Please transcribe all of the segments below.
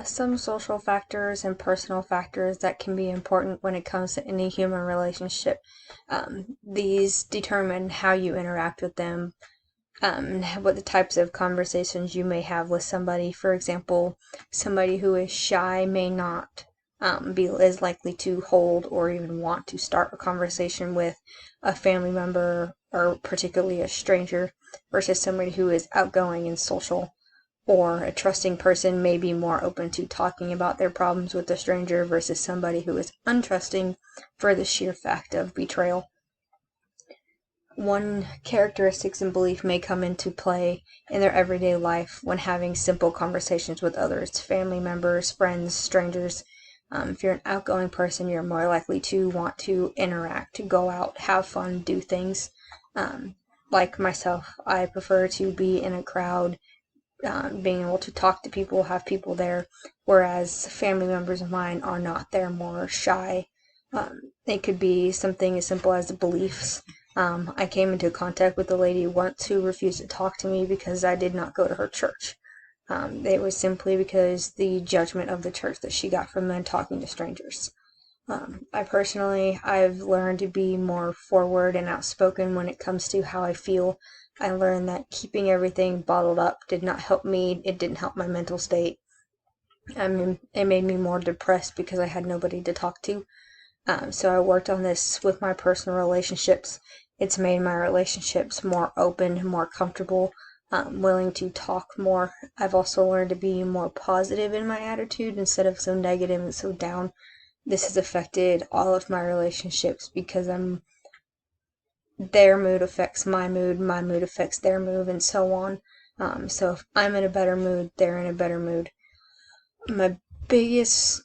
Some social factors and personal factors that can be important when it comes to any human relationship. These determine how you interact with them, what the types of conversations you may have with somebody. For example, somebody who is shy may not be as likely to hold or even want to start a conversation with a family member or particularly a stranger versus somebody who is outgoing and social. Or a trusting person may be more open to talking about their problems with a stranger versus somebody who is untrusting for the sheer fact of betrayal. One characteristics and belief may come into play in their everyday life when having simple conversations with others, family members, friends, strangers. If you're an outgoing person, you're more likely to want to interact, to go out, have fun, do things. Like myself, I prefer to be in a crowd, being able to talk to people, have people there, whereas family members of mine are not. They're more shy. It could be something as simple as beliefs. I came into contact with a lady once who refused to talk to me because I did not go to her church. It was simply because the judgment of the church that she got from men talking to strangers. I've learned to be more forward and outspoken when it comes to how I feel. I learned that keeping everything bottled up did not help me. It didn't help my mental state. It made me more depressed because I had nobody to talk to. So I worked on this with my personal relationships. It's made my relationships more open, more comfortable, willing to talk more. I've also learned to be more positive in my attitude instead of so negative and so down. This has affected all of my relationships because their mood affects my mood affects their mood, and so on. So if I'm in a better mood, they're in a better mood. My biggest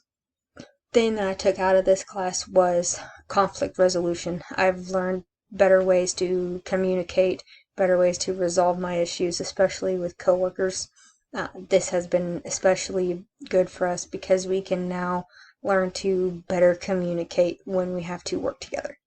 thing that I took out of this class was conflict resolution. I've learned better ways to communicate, better ways to resolve my issues, especially with coworkers. This has been especially good for us because we can now learn to better communicate when we have to work together.